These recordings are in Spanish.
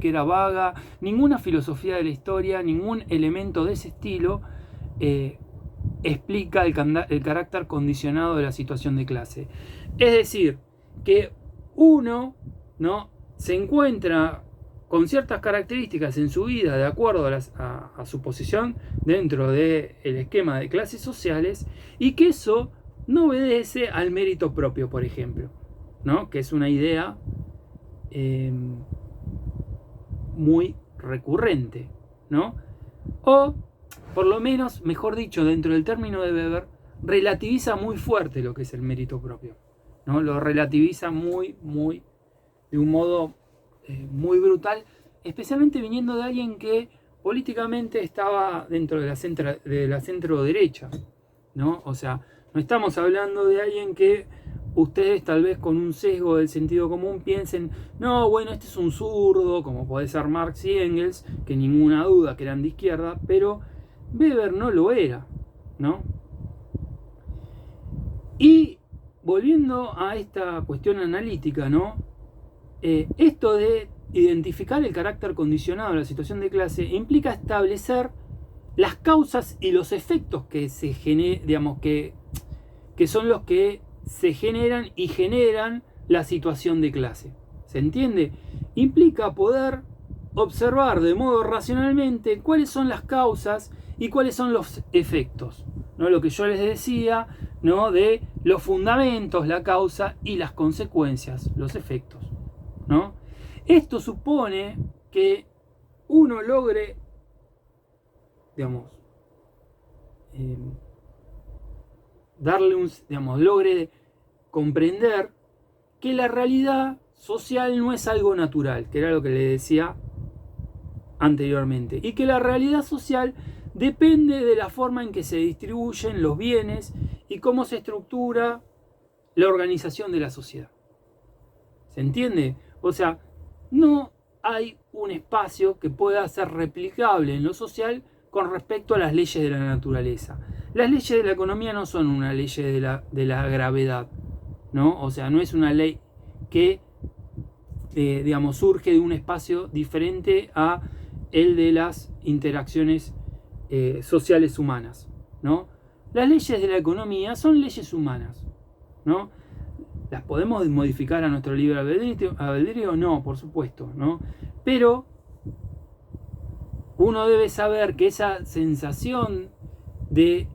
que era vaga, ninguna filosofía de la historia, ningún elemento de ese estilo explica el carácter condicionado de la situación de clase. Es decir, que uno, ¿no?, se encuentra con ciertas características en su vida de acuerdo a su posición dentro del esquema de clases sociales, y que eso no obedece al mérito propio, por ejemplo, ¿no?, que es una idea muy recurrente, ¿no? O, por lo menos, mejor dicho, dentro del término de Weber, relativiza muy fuerte lo que es el mérito propio, ¿no? Lo relativiza de un modo muy brutal, especialmente viniendo de alguien que políticamente estaba dentro de la centro derecha, ¿no? O sea, no estamos hablando de alguien que ustedes tal vez con un sesgo del sentido común piensen, no, bueno, este es un zurdo, como puede ser Marx y Engels, que ninguna duda que eran de izquierda, pero Weber no lo era, ¿no? Y volviendo a esta cuestión analítica, ¿no? Esto de identificar el carácter condicionado de la situación de clase implica establecer las causas y los efectos que se digamos, que son los que se generan y generan la situación de clase. ¿Se entiende? Implica poder observar de modo racionalmente cuáles son las causas y cuáles son los efectos, ¿no? Lo que yo les decía, ¿no?, de los fundamentos, la causa y las consecuencias, los efectos, ¿no? Esto supone que uno logre, digamos, logre comprender que la realidad social no es algo natural, que era lo que le decía anteriormente, y que la realidad social depende de la forma en que se distribuyen los bienes y cómo se estructura la organización de la sociedad. ¿Se entiende? O sea, no hay un espacio que pueda ser replicable en lo social con respecto a las leyes de la naturaleza. Las leyes de la economía no son una ley de la gravedad, ¿no? O sea, no es una ley que surge de un espacio diferente a el de las interacciones sociales humanas, ¿no? Las leyes de la economía son leyes humanas, ¿no? ¿Las podemos modificar a nuestro libre albedrío? No, por supuesto, ¿no? Pero uno debe saber que esa sensación de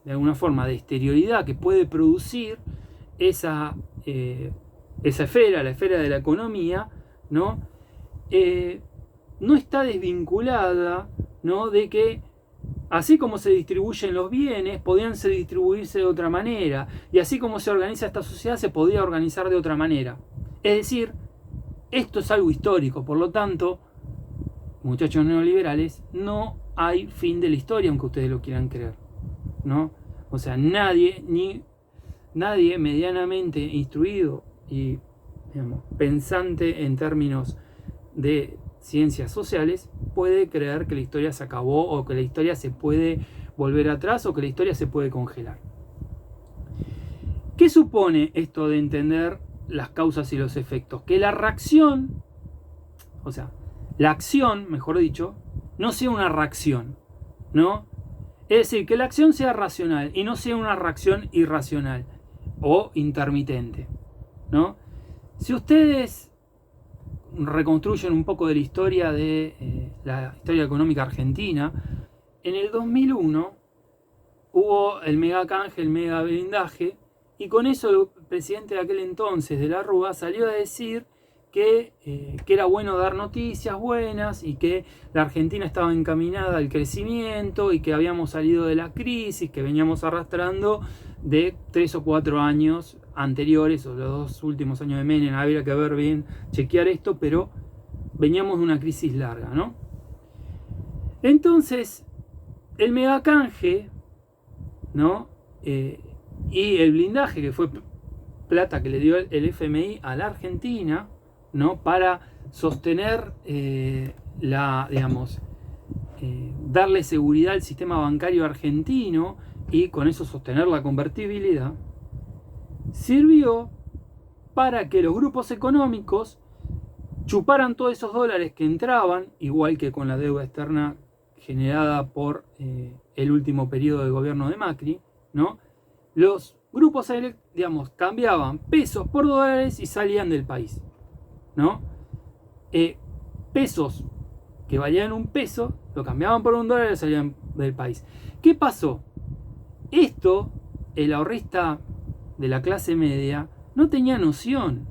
alguna forma de exterioridad que puede producir esa esfera, la esfera de la economía, ¿no? No está desvinculada, ¿no?, de que así como se distribuyen los bienes, podían distribuirse de otra manera, y así como se organiza esta sociedad, se podía organizar de otra manera. Es decir, esto es algo histórico, por lo tanto, muchachos neoliberales, no hay fin de la historia, aunque ustedes lo quieran creer, ¿no? O sea, nadie medianamente instruido y, digamos, pensante en términos de ciencias sociales puede creer que la historia se acabó, o que la historia se puede volver atrás, o que la historia se puede congelar. ¿Qué supone esto de entender las causas y los efectos? Que la reacción, o sea, la acción, mejor dicho, no sea una reacción, ¿no? Es decir, que la acción sea racional y no sea una reacción irracional o intermitente, ¿no? Si ustedes reconstruyen un poco de la historia la historia económica argentina, en el 2001 hubo el mega canje, el mega blindaje, y con eso el presidente de aquel entonces, de la Rúa, salió a decir que era bueno dar noticias buenas y que la Argentina estaba encaminada al crecimiento y que habíamos salido de la crisis que veníamos arrastrando de 3 o 4 años anteriores, o los 2 últimos años de Menem. Habría que ver bien, chequear esto, pero veníamos de una crisis larga, ¿no? Entonces, el megacanje, ¿no?, y el blindaje, que fue plata que le dio el FMI a la Argentina, ¿no?, para sostener darle seguridad al sistema bancario argentino y con eso sostener la convertibilidad, sirvió para que los grupos económicos chuparan todos esos dólares que entraban, igual que con la deuda externa generada por el último periodo de gobierno de Macri, ¿no? Los grupos, digamos, cambiaban pesos por dólares y salían del país, ¿no? Pesos que valían un peso, lo cambiaban por un dólar y salían del país. ¿Qué pasó? Esto, el ahorrista de la clase media no tenía noción,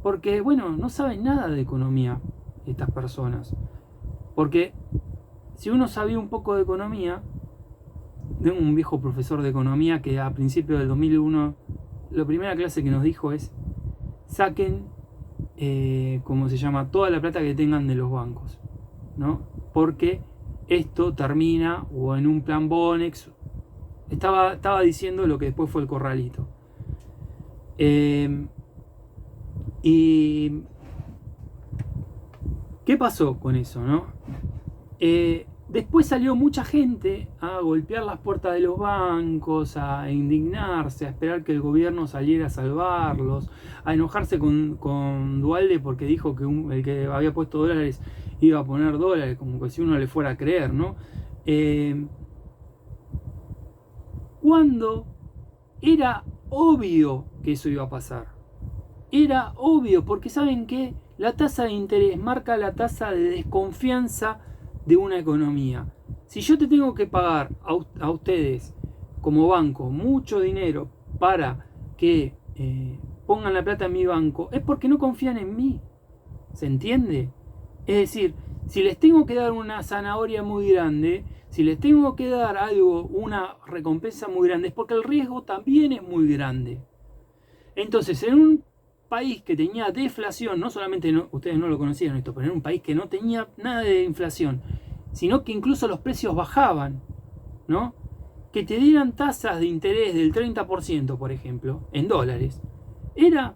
porque, bueno, no saben nada de economía estas personas. Porque si uno sabía un poco de economía, tengo un viejo profesor de economía que a principios del 2001, la primera clase que nos dijo es: saquen, ¿cómo se llama?, toda la plata que tengan de los bancos, ¿no? Porque esto termina o en un plan Bonex. Estaba diciendo lo que después fue el corralito. ¿Y qué pasó con eso, no? Después salió mucha gente a golpear las puertas de los bancos, a indignarse, a esperar que el gobierno saliera a salvarlos, a enojarse con Duhalde porque dijo que el que había puesto dólares iba a poner dólares, como que si uno le fuera a creer, ¿no? Cuando era obvio que eso iba a pasar. Era obvio, porque ¿saben qué? La tasa de interés marca la tasa de desconfianza de una economía. Si yo te tengo que pagar a ustedes como banco mucho dinero para que pongan la plata en mi banco, es porque no confían en mí. ¿Se entiende? Es decir, si les tengo que dar una zanahoria muy grande, si les tengo que dar algo, una recompensa muy grande, es porque el riesgo también es muy grande. Entonces, en un país que tenía deflación, no solamente ustedes no lo conocían esto, pero en un país que no tenía nada de inflación, sino que incluso los precios bajaban, ¿no? Que te dieran tasas de interés del 30%, por ejemplo, en dólares, era,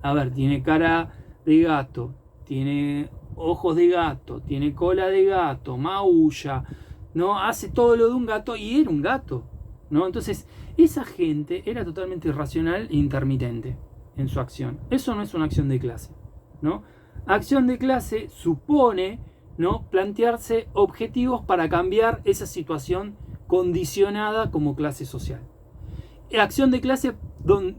a ver, tiene cara de gato, tiene ojos de gato, tiene cola de gato, maulla, ¿no? Hace todo lo de un gato y era un gato, ¿no? Entonces, esa gente era totalmente irracional e intermitente en su acción. Eso no es una acción de clase, ¿no? Acción de clase supone, ¿no?, plantearse objetivos para cambiar esa situación condicionada como clase social. Acción de clase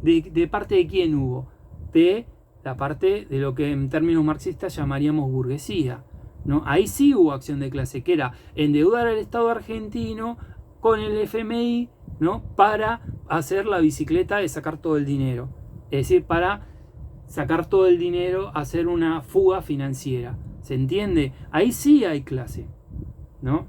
de parte de quién hubo? De la parte de lo que en términos marxistas llamaríamos burguesía, ¿no? Ahí sí hubo acción de clase, que era endeudar al Estado argentino con el FMI, ¿no?, para hacer la bicicleta de sacar todo el dinero. Es decir, para sacar todo el dinero, hacer una fuga financiera. ¿Se entiende? Ahí sí hay clase, ¿no?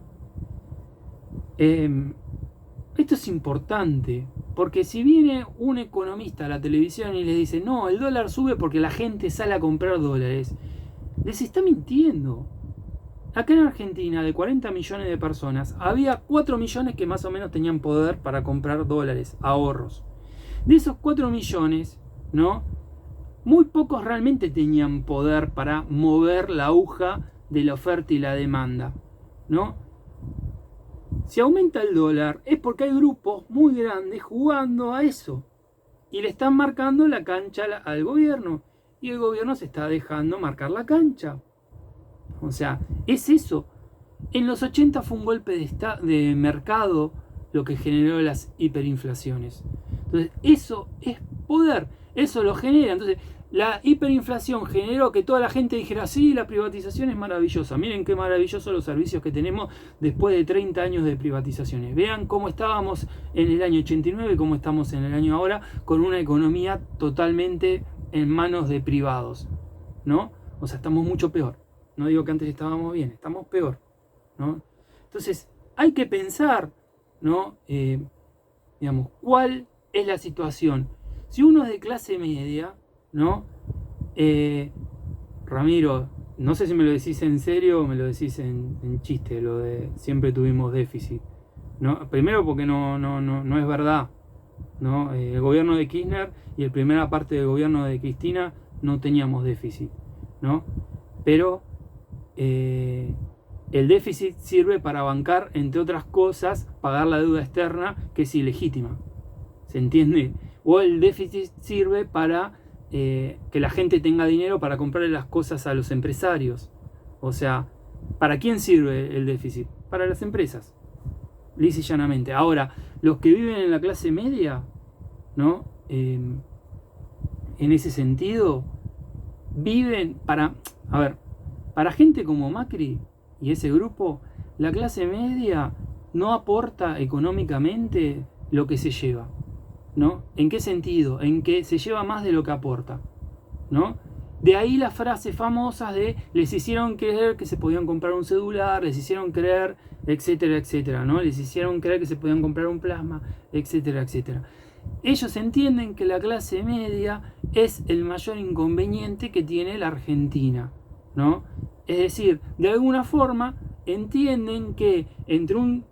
Esto es importante, porque si viene un economista a la televisión y les dice: no, el dólar sube porque la gente sale a comprar dólares, les está mintiendo. Acá en Argentina, de 40 millones de personas, había 4 millones que más o menos tenían poder para comprar dólares, ahorros. De esos 4 millones, ¿no?, muy pocos realmente tenían poder para mover la aguja de la oferta y la demanda, ¿no? Si aumenta el dólar es porque hay grupos muy grandes jugando a eso y le están marcando la cancha al gobierno y el gobierno se está dejando marcar la cancha. O sea, es eso. En los 80 fue un golpe de mercado lo que generó las hiperinflaciones. Entonces, eso es poder, eso lo genera. Entonces, la hiperinflación generó que toda la gente dijera: sí, la privatización es maravillosa. Miren qué maravillosos los servicios que tenemos después de 30 años de privatizaciones. Vean cómo estábamos en el año 89 y cómo estamos en el año ahora, con una economía totalmente en manos de privados, ¿no? O sea, estamos mucho peor. No digo que antes estábamos bien, estamos peor, ¿no? Entonces, hay que pensar, ¿no? Digamos, ¿cuál es la situación? Si uno es de clase media, ¿no? Ramiro, no sé si me lo decís en serio o me lo decís en chiste, lo de siempre tuvimos déficit, ¿no? Primero porque no es verdad, ¿no? El gobierno de Kirchner y la primera parte del gobierno de Cristina no teníamos déficit, ¿no? Pero el déficit sirve para bancar, entre otras cosas, pagar la deuda externa, que es ilegítima. ¿Se entiende? O el déficit sirve para que la gente tenga dinero para comprarle las cosas a los empresarios. O sea, ¿para quién sirve el déficit? Para las empresas, lisa y llanamente. Ahora, los que viven en la clase media, ¿no? En ese sentido, viven para gente como Macri y ese grupo, la clase media no aporta económicamente lo que se lleva, ¿no? ¿En qué sentido? En que se lleva más de lo que aporta, ¿no? De ahí las frases famosas de les hicieron creer que se podían comprar un celular, les hicieron creer, etcétera, etcétera, ¿no? Les hicieron creer que se podían comprar un plasma, etcétera, etcétera. Ellos entienden que la clase media es el mayor inconveniente que tiene la Argentina, ¿no? Es decir, de alguna forma entienden que entre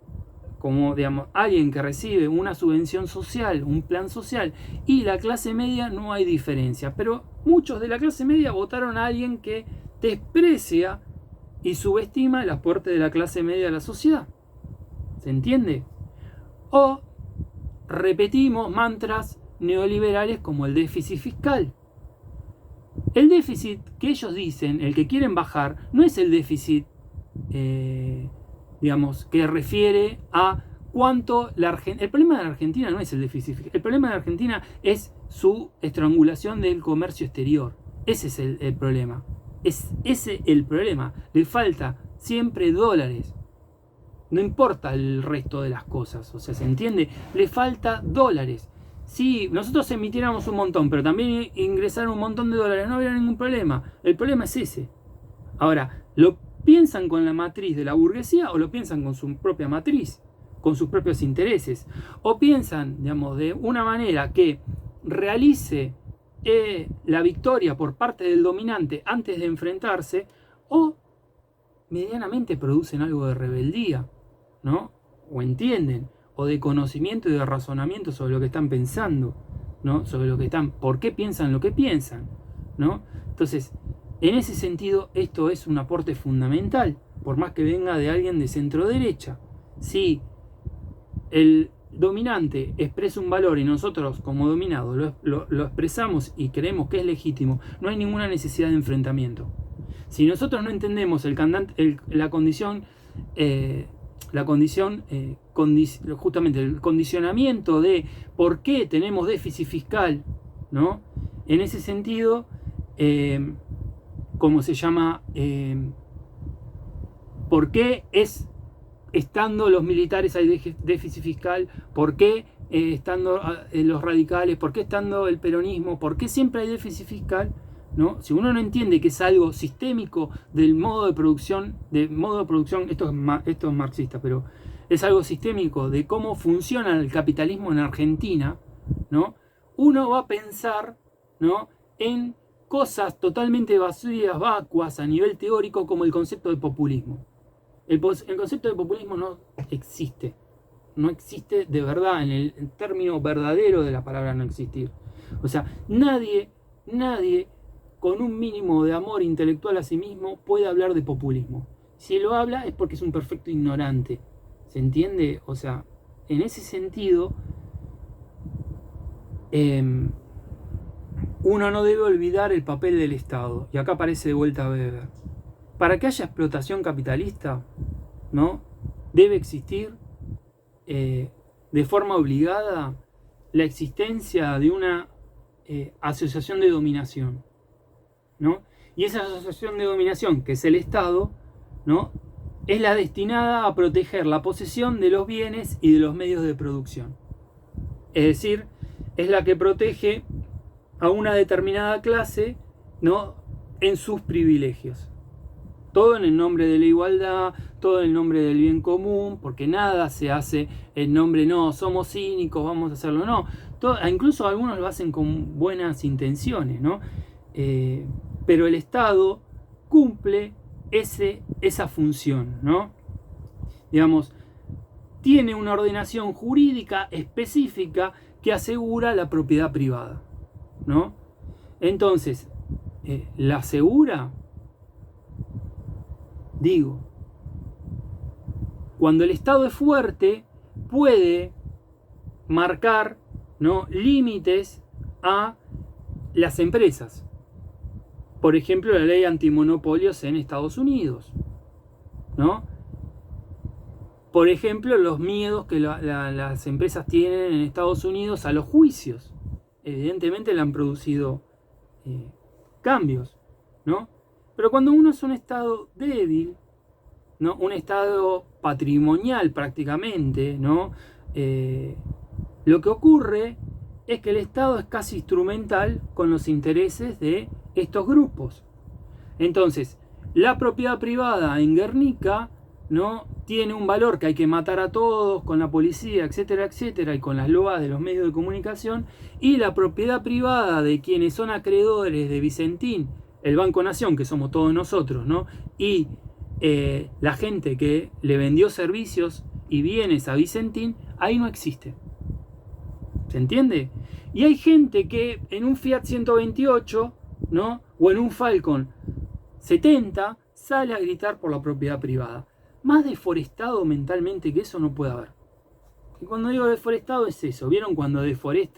alguien que recibe una subvención social, un plan social, y la clase media no hay diferencia. Pero muchos de la clase media votaron a alguien que desprecia y subestima el aporte de la clase media a la sociedad. ¿Se entiende? O repetimos mantras neoliberales como el déficit fiscal. El déficit que ellos dicen, el que quieren bajar, no es el déficit, que refiere a cuánto el problema de la Argentina no es el déficit fiscal. El problema de la Argentina es su estrangulación del comercio exterior. Ese es el problema. Es ese el problema. Le falta siempre dólares. No importa el resto de las cosas, o sea, ¿se entiende? Le falta dólares. Si nosotros emitiéramos un montón, pero también ingresaran un montón de dólares, no habría ningún problema. El problema es ese. Ahora, ¿lo piensan con la matriz de la burguesía o lo piensan con su propia matriz, con sus propios intereses? ¿O piensan, de una manera que realice la victoria por parte del dominante antes de enfrentarse, o medianamente producen algo de rebeldía, ¿no? O entienden, o de conocimiento y de razonamiento sobre lo que están pensando, ¿no? Sobre lo que por qué piensan lo que piensan, ¿no? Entonces, en ese sentido, esto es un aporte fundamental, por más que venga de alguien de centro derecha. Si el dominante expresa un valor y nosotros como dominados lo expresamos y creemos que es legítimo, no hay ninguna necesidad de enfrentamiento. Si nosotros no entendemos justamente el condicionamiento de por qué tenemos déficit fiscal, ¿no? En ese sentido, ¿por qué estando los militares hay déficit fiscal? ¿Por qué estando los radicales? ¿Por qué estando el peronismo? ¿Por qué siempre hay déficit fiscal? ¿No? Si uno no entiende que es algo sistémico del modo de producción, esto es marxista, pero es algo sistémico de cómo funciona el capitalismo en Argentina, ¿no? Uno va a pensar, ¿no?, en cosas totalmente vacías, vacuas a nivel teórico, como el concepto de populismo. El concepto de populismo no existe de verdad, en el término verdadero de la palabra no existir. O sea, nadie con un mínimo de amor intelectual a sí mismo puede hablar de populismo. Si lo habla es porque es un perfecto ignorante. ¿Se entiende? O sea, en ese sentido, uno no debe olvidar el papel del Estado. Y acá aparece de vuelta Weber. Para que haya explotación capitalista, ¿no?, debe existir de forma obligada la existencia de una asociación de dominación, ¿no? Y esa asociación de dominación, que es el Estado, ¿no?, es la destinada a proteger la posesión de los bienes y de los medios de producción. Es decir, es la que protege a una determinada clase, ¿no?, en sus privilegios. Todo en el nombre de la igualdad, todo en el nombre del bien común, porque nada se hace en nombre, no, somos cínicos, vamos a hacerlo, no. Incluso algunos lo hacen con buenas intenciones, ¿no? Pero el Estado cumple esa función, ¿no? Tiene una ordenación jurídica específica que asegura la propiedad privada, ¿no? Entonces, la asegura, cuando el Estado es fuerte, puede marcar, ¿no?, límites a las empresas. Por ejemplo, la ley antimonopolios en Estados Unidos, ¿no? Por ejemplo, los miedos que las empresas tienen en Estados Unidos a los juicios. Evidentemente le han producido cambios, ¿no? Pero cuando uno es un Estado débil, ¿no? Un Estado patrimonial prácticamente, ¿no? Lo que ocurre es que el Estado es casi instrumental con los intereses de estos grupos. Entonces, la propiedad privada en Guernica, ¿no? Tiene un valor que hay que matar a todos con la policía, etcétera, etcétera, y con las loas de los medios de comunicación, y la propiedad privada de quienes son acreedores de Vicentín, el Banco Nación, que somos todos nosotros, ¿no? Y la gente que le vendió servicios y bienes a Vicentín, ahí no existe. ¿Se entiende? Y hay gente que en un Fiat 128, ¿no? O en un Falcon 70 sale a gritar por la propiedad privada. Más deforestado mentalmente que eso no puede haber. Y cuando digo deforestado es eso. ¿Vieron cuando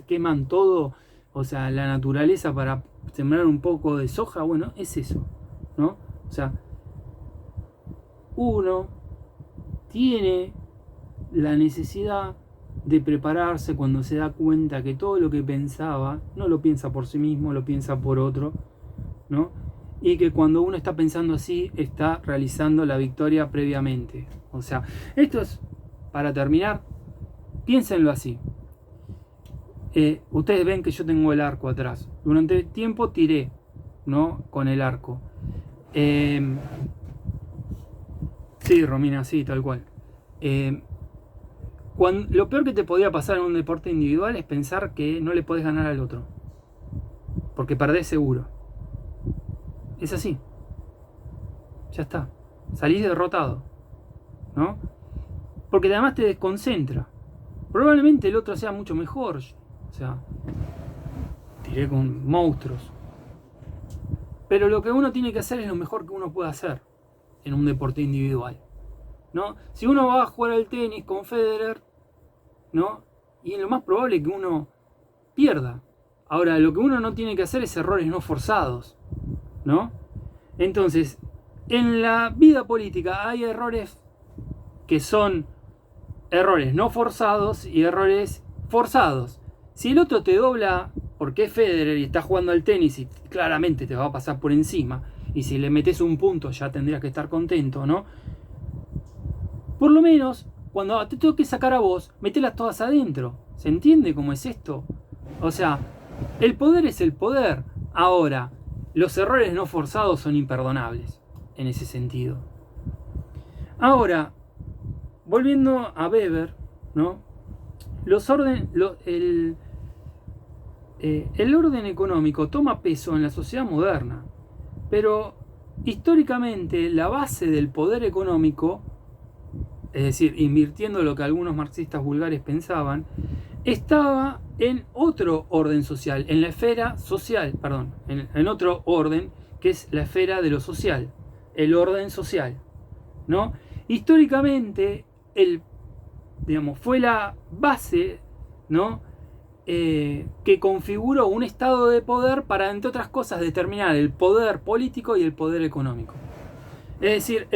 queman todo, o sea, la naturaleza para sembrar un poco de soja? Bueno, es eso, ¿no? O sea, uno tiene la necesidad de prepararse cuando se da cuenta que todo lo que pensaba no lo piensa por sí mismo, lo piensa por otro, ¿no? Y que cuando uno está pensando así, está realizando la victoria previamente. O sea, esto es, para terminar, piénsenlo así. Ustedes ven que yo tengo el arco atrás. Durante tiempo tiré, ¿no? Con el arco. Sí, Romina, sí, tal cual. Lo peor que te podía pasar en un deporte individual es pensar que no le podés ganar al otro. Porque perdés seguro. Es así. Ya está. Salís derrotado, ¿no? Porque además te desconcentra. Probablemente el otro sea mucho mejor. O sea, tiré con monstruos. Pero lo que uno tiene que hacer es lo mejor que uno puede hacer en un deporte individual, ¿no? Si uno va a jugar al tenis con Federer, ¿no? Y es lo más probable que uno pierda. Ahora, lo que uno no tiene que hacer es errores no forzados, ¿no? Entonces, en la vida política hay errores que son errores no forzados y errores forzados. Si el otro te dobla porque es Federer y está jugando al tenis y claramente te va a pasar por encima, y si le metes un punto ya tendrías que estar contento, ¿no? Por lo menos, cuando te tengo que sacar a vos, metelas todas adentro. ¿Se entiende cómo es esto? O sea, el poder es el poder. Ahora, los errores no forzados son imperdonables en ese sentido. Ahora, volviendo a Weber, ¿no? El orden económico toma peso en la sociedad moderna, pero históricamente la base del poder económico, es decir, invirtiendo lo que algunos marxistas vulgares pensaban, estaba en otro orden social, en la esfera social, perdón, en otro orden que es la esfera de lo social, el orden social, ¿no? Históricamente, fue la base, ¿no? Que configuró un estado de poder para, entre otras cosas, determinar el poder político y el poder económico. Es decir,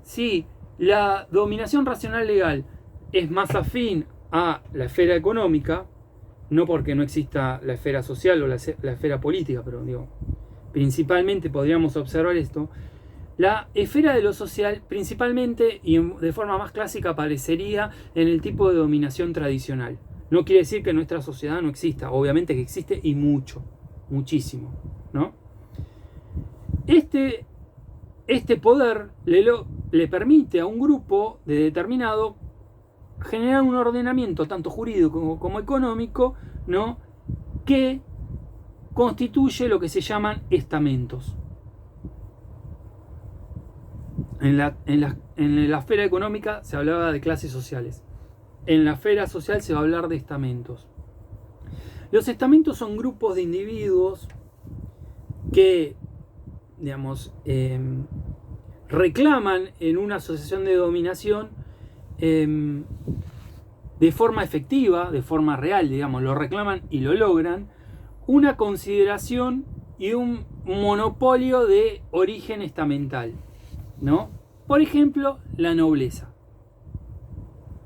si la dominación racional legal es más afín a la esfera económica, no porque no exista la esfera social o la esfera política, pero principalmente podríamos observar esto, la esfera de lo social principalmente y de forma más clásica aparecería en el tipo de dominación tradicional. No quiere decir que nuestra sociedad no exista, obviamente que existe y mucho, muchísimo, ¿no? Este poder le permite a un grupo de determinado generar un ordenamiento tanto jurídico como económico, ¿no? Que constituye lo que se llaman estamentos. En la esfera económica se hablaba de clases sociales. En la esfera social se va a hablar de estamentos. Los estamentos son grupos de individuos que, reclaman en una asociación de dominación de forma efectiva, de forma real, lo reclaman y lo logran, una consideración y un monopolio de origen estamental, ¿no? Por ejemplo, la nobleza,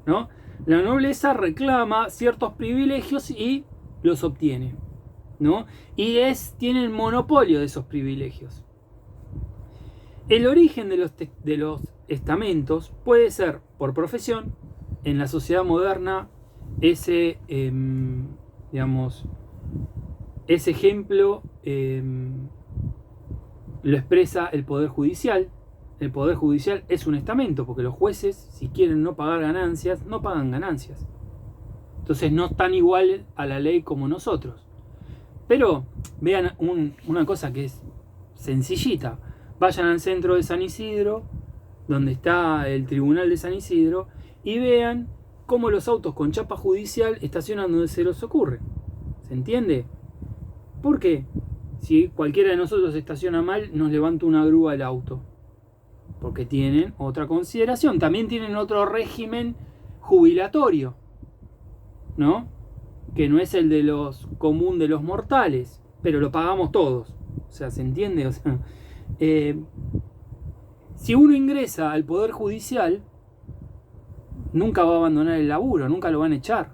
¿no? La nobleza reclama ciertos privilegios y los obtiene, ¿no? Y tiene el monopolio de esos privilegios. El origen de los estamentos puede ser por profesión. En la sociedad moderna ese ejemplo lo expresa el Poder Judicial. El Poder Judicial es un estamento, porque los jueces, si quieren no pagar ganancias, no pagan ganancias. Entonces no están igual a la ley como nosotros. Pero vean una cosa que es sencillita. Vayan al centro de San Isidro, donde está el Tribunal de San Isidro, y vean cómo los autos con chapa judicial estacionan donde se les ocurre. ¿Se entiende? ¿Por qué? Si cualquiera de nosotros estaciona mal, nos levanta una grúa el auto. Porque tienen otra consideración. También tienen otro régimen jubilatorio, ¿no? Que no es el de los común de los mortales, pero lo pagamos todos. O sea, ¿se entiende? O sea, si uno ingresa al Poder Judicial, nunca va a abandonar el laburo, nunca lo van a echar.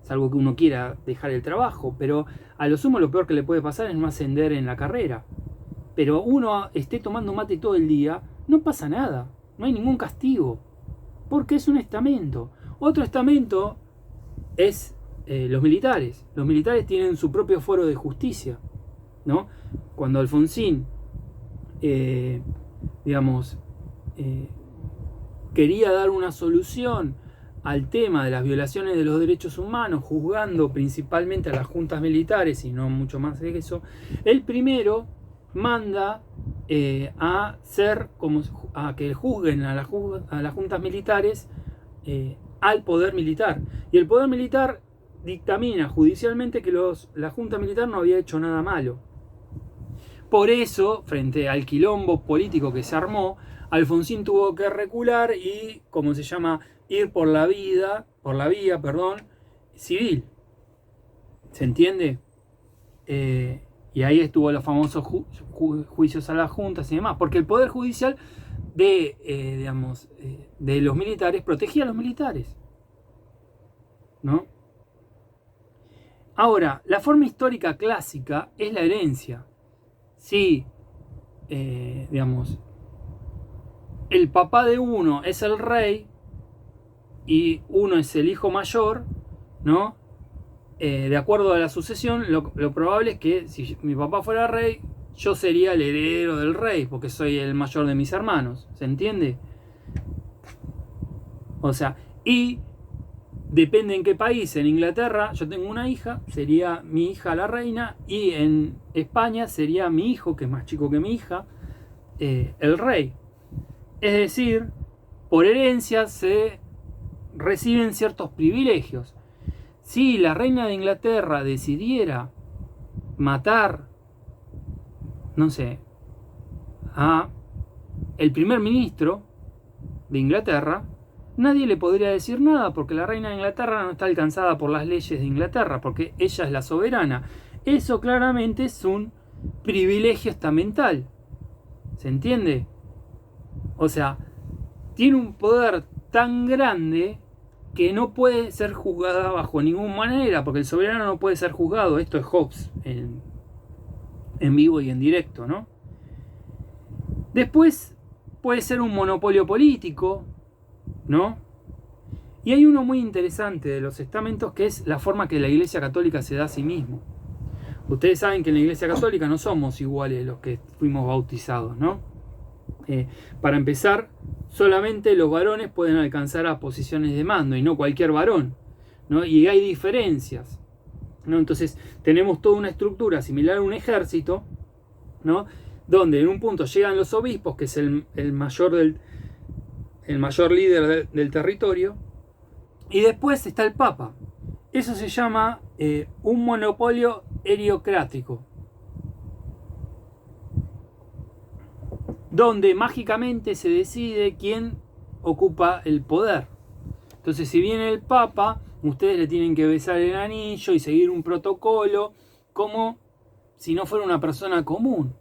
Salvo que uno quiera dejar el trabajo, pero a lo sumo lo peor que le puede pasar es no ascender en la carrera. Pero uno esté tomando mate todo el día, no pasa nada, no hay ningún castigo, porque es un estamento. Otro estamento es los militares. Los militares tienen su propio foro de justicia, ¿no? Cuando Alfonsín, quería dar una solución al tema de las violaciones de los derechos humanos, juzgando principalmente a las juntas militares y no mucho más de eso, él primero manda a que juzguen a las juntas militares al poder militar. Y el poder militar dictamina judicialmente que la junta militar no había hecho nada malo. Por eso, frente al quilombo político que se armó, Alfonsín tuvo que recular y, como se llama, ir por la vía, civil. ¿Se entiende? Y ahí estuvo los famosos juicios a las juntas y demás, porque el poder judicial de los militares protegía a los militares, ¿no? Ahora, la forma histórica clásica es la herencia. Si, el papá de uno es el rey y uno es el hijo mayor, ¿no? De acuerdo a la sucesión, lo probable es que si mi papá fuera rey, yo sería el heredero del rey, porque soy el mayor de mis hermanos. ¿Se entiende? O sea, y depende en qué país. En Inglaterra yo tengo una hija, sería mi hija la reina, y en España sería mi hijo, que es más chico que mi hija, el rey. Es decir, por herencia se reciben ciertos privilegios. Si la reina de Inglaterra decidiera matar, no sé, a el primer ministro de Inglaterra, nadie le podría decir nada, porque la reina de Inglaterra no está alcanzada por las leyes de Inglaterra, porque ella es la soberana. Eso claramente es un privilegio estamental. ¿Se entiende? O sea, tiene un poder tan grande que no puede ser juzgada bajo ninguna manera, porque el soberano no puede ser juzgado. Esto es Hobbes en vivo y en directo, ¿no? Después puede ser un monopolio político, ¿no? Y hay uno muy interesante de los estamentos, que es la forma que la Iglesia Católica se da a sí mismo. Ustedes saben que en la Iglesia Católica no somos iguales los que fuimos bautizados, ¿no? Para empezar, solamente los varones pueden alcanzar a posiciones de mando y no cualquier varón, ¿no? Y hay diferencias, ¿no? Entonces tenemos toda una estructura similar a un ejército, ¿no? Donde en un punto llegan los obispos, que es el mayor líder del territorio, y después está el Papa. Eso se llama un monopolio heliocrático, donde mágicamente se decide quién ocupa el poder. Entonces, si viene el Papa, ustedes le tienen que besar el anillo y seguir un protocolo, como si no fuera una persona común,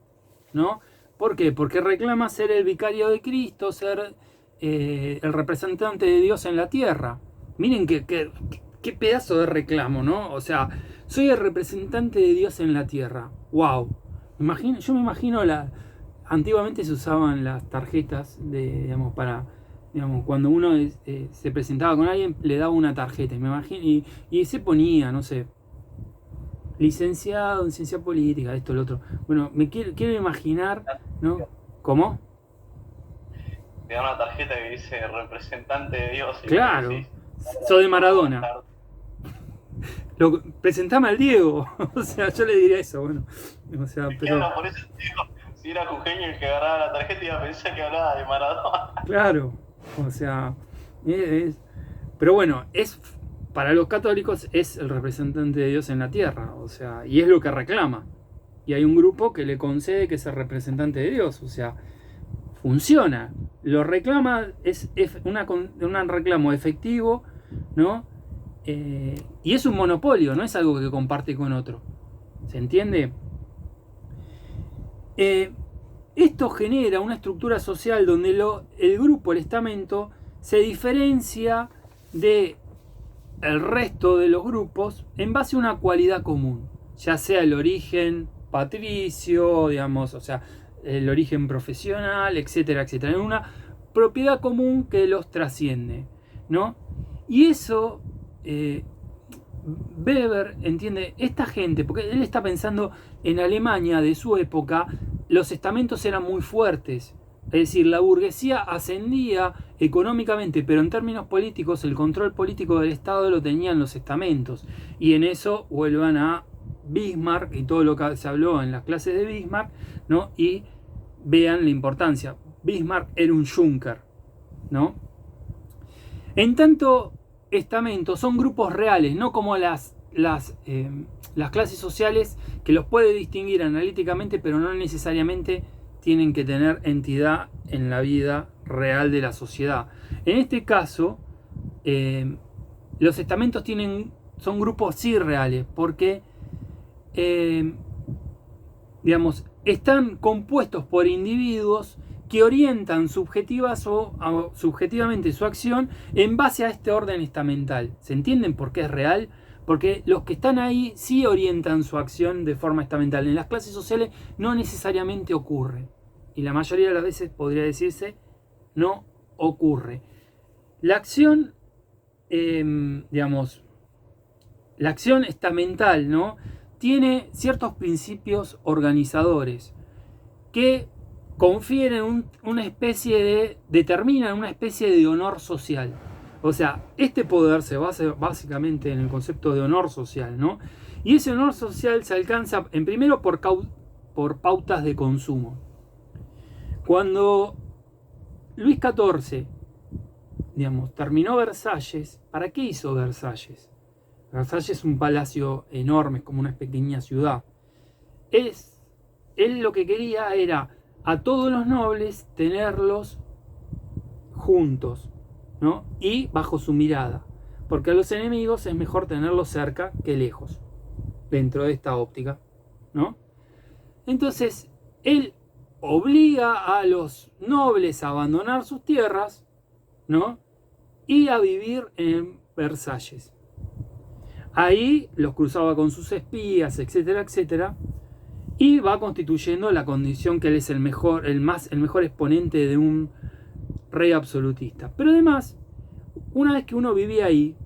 ¿no? ¿Por qué? Porque reclama ser el vicario de Cristo, ser el representante de Dios en la tierra. Miren qué pedazo de reclamo, ¿no? O sea, soy el representante de Dios en la tierra. ¡Wow! Yo me imagino antiguamente se usaban las tarjetas digamos, para, digamos, cuando uno se presentaba con alguien, le daba una tarjeta, me imagino, y se ponía, no sé, licenciado en ciencia política, esto, lo otro. Bueno, quiero imaginar, ¿no? ¿Cómo? Te da una tarjeta que dice representante de Dios. Y Claro, decís, soy de Maradona. Presentame al Diego. O sea, yo le diría eso, bueno. O sea, pero. Claro, por eso digo, si era Jujeño el que agarraba la tarjeta, iba a pensar que hablaba de Maradona. Claro, o sea. Pero bueno, para los católicos es el representante de Dios en la tierra, o sea, y es lo que reclama. Y hay un grupo que le concede que es el representante de Dios, o sea, funciona. Lo reclama, es un reclamo efectivo, ¿no? Y es un monopolio, no es algo que comparte con otro. ¿Se entiende? Esto genera una estructura social donde el grupo, el estamento, se diferencia de el resto de los grupos en base a una cualidad común, ya sea el origen patricio, digamos, o sea, el origen profesional, etcétera, etcétera, en una propiedad común que los trasciende, ¿no? Y eso Weber entiende, esta gente, porque él está pensando en Alemania de su época, los estamentos eran muy fuertes. Es decir, la burguesía ascendía económicamente, pero en términos políticos, el control político del Estado lo tenían los estamentos. Y en eso vuelvan a Bismarck y todo lo que se habló en las clases de Bismarck, ¿no? Y vean la importancia. Bismarck era un Junker, ¿no? En tanto, estamentos son grupos reales, no como las clases sociales que los puede distinguir analíticamente, pero no necesariamente tienen que tener entidad en la vida real de la sociedad. En este caso, los estamentos son grupos sí reales, porque digamos, están compuestos por individuos que orientan subjetivamente su acción en base a este orden estamental. ¿Se entienden por qué es real? Porque los que están ahí sí orientan su acción de forma estamental. En las clases sociales no necesariamente ocurre. Y la mayoría de las veces podría decirse no ocurre. La acción, digamos, la acción estamental, ¿no? Tiene ciertos principios organizadores que confieren determinan una especie de honor social. O sea, este poder se basa básicamente en el concepto de honor social, ¿no? Y ese honor social se alcanza en primero por pautas de consumo. Cuando Luis XIV, digamos, terminó Versalles, ¿para qué hizo Versalles? Versalles es un palacio enorme, es como una pequeña ciudad. Él lo que quería era a todos los nobles tenerlos juntos, ¿no? Y bajo su mirada, porque a los enemigos es mejor tenerlos cerca que lejos, dentro de esta óptica, ¿no? Entonces, él obliga a los nobles a abandonar sus tierras, ¿no? Y a vivir en Versalles. Ahí los cruzaba con sus espías, etcétera, etcétera. Y va constituyendo la condición que él es el mejor exponente de un rey absolutista. Pero además, una vez que uno vivía ahí,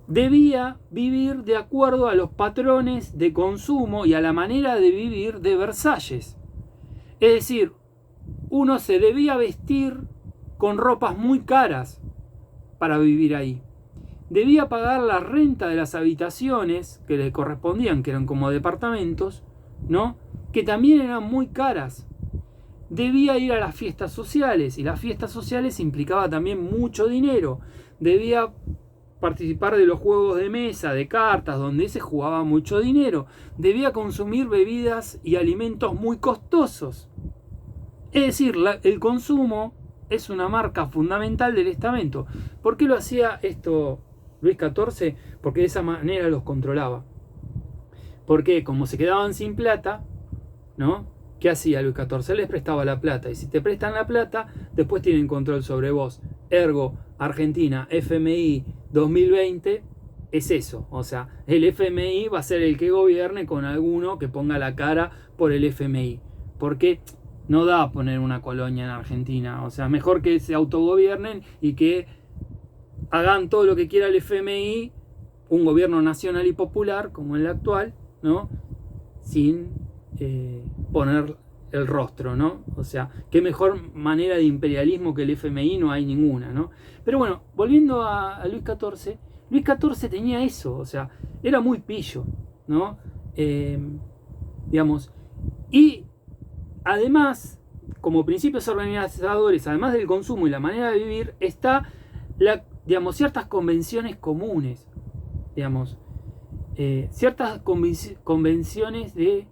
debía vivir de acuerdo a los patrones de consumo y a la manera de vivir de Versalles. Es decir, uno se debía vestir con ropas muy caras para vivir ahí. Debía pagar la renta de las habitaciones que le correspondían, que eran como departamentos, ¿no? Que también eran muy caras. Debía ir a las fiestas sociales, y las fiestas sociales implicaba también mucho dinero. Debía participar de los juegos de mesa, de cartas, donde se jugaba mucho dinero. Debía consumir bebidas y alimentos muy costosos. Es decir, el consumo es una marca fundamental del estamento. ¿Por qué lo hacía esto Luis XIV? Porque de esa manera los controlaba. Porque como se quedaban sin plata, ¿no? ¿Qué hacía Luis XIV? Les prestaba la plata. Y si te prestan la plata, después tienen control sobre vos. Ergo, Argentina, FMI 2020, es eso. O sea, el FMI va a ser el que gobierne con alguno que ponga la cara por el FMI. Porque no da a poner una colonia en Argentina. O sea, mejor que se autogobiernen y que hagan todo lo que quiera el FMI, un gobierno nacional y popular, como el actual, ¿no? Sin poner el rostro, ¿no? O sea, qué mejor manera de imperialismo que el FMI, no hay ninguna, ¿no? Pero bueno, volviendo a Luis XIV, Luis XIV tenía eso, o sea, era muy pillo, ¿no? Digamos, y además, como principios organizadores, además del consumo y la manera de vivir, está, digamos, ciertas convenciones comunes, digamos, ciertas convenciones de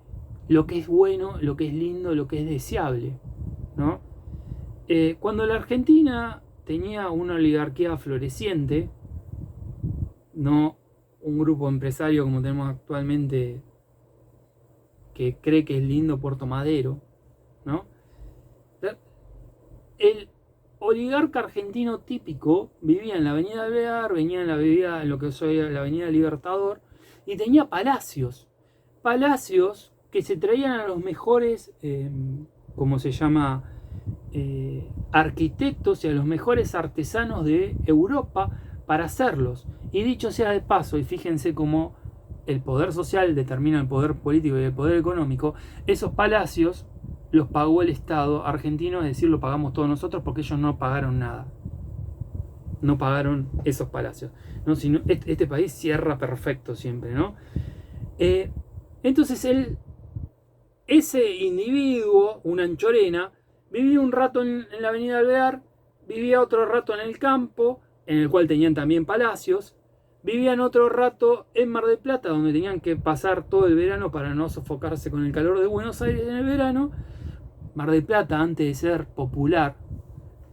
lo que es bueno, lo que es lindo, lo que es deseable, ¿no? Cuando la Argentina tenía una oligarquía floreciente, no un grupo empresario como tenemos actualmente que cree que es lindo Puerto Madero, ¿no? El oligarca argentino típico vivía en la Avenida Alvear, venía en lo que es hoy la Avenida Libertador, y tenía palacios que se traían a los mejores, ¿cómo se llama? Arquitectos y a los mejores artesanos de Europa para hacerlos. Y dicho sea de paso, y fíjense cómo el poder social determina el poder político y el poder económico, esos palacios los pagó el Estado argentino, es decir, lo pagamos todos nosotros porque ellos no pagaron nada. No pagaron esos palacios, ¿no? Sino este país cierra perfecto siempre, ¿no? Entonces ese individuo, una anchorena, vivía un rato en la Avenida Alvear, vivía otro rato en el campo, en el cual tenían también palacios, vivían otro rato en Mar del Plata, donde tenían que pasar todo el verano para no sofocarse con el calor de Buenos Aires en el verano. Mar del Plata, antes de ser popular,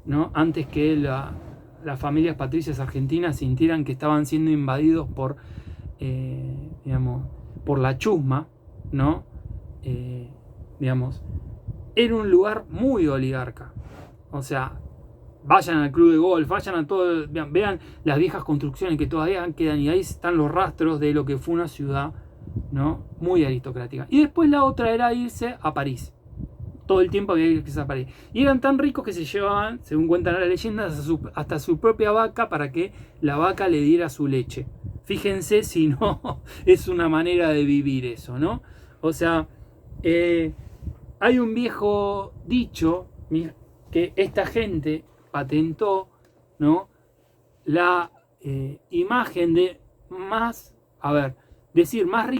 ¿no? Antes que las familias patricias argentinas sintieran que estaban siendo invadidos por, digamos, por la chusma, ¿no? Digamos, era un lugar muy oligarca. O sea, vayan al club de golf, vayan a todo, vean las viejas construcciones que todavía quedan y ahí están los rastros de lo que fue una ciudad, ¿no? Muy aristocrática. Y después la otra era irse a París. Todo el tiempo había que irse a París. Y eran tan ricos que se llevaban, según cuentan las leyendas, hasta su propia vaca para que la vaca le diera su leche. Fíjense si no es una manera de vivir eso, ¿no? O sea, hay un viejo dicho que esta gente patentó, ¿no? La imagen de más rico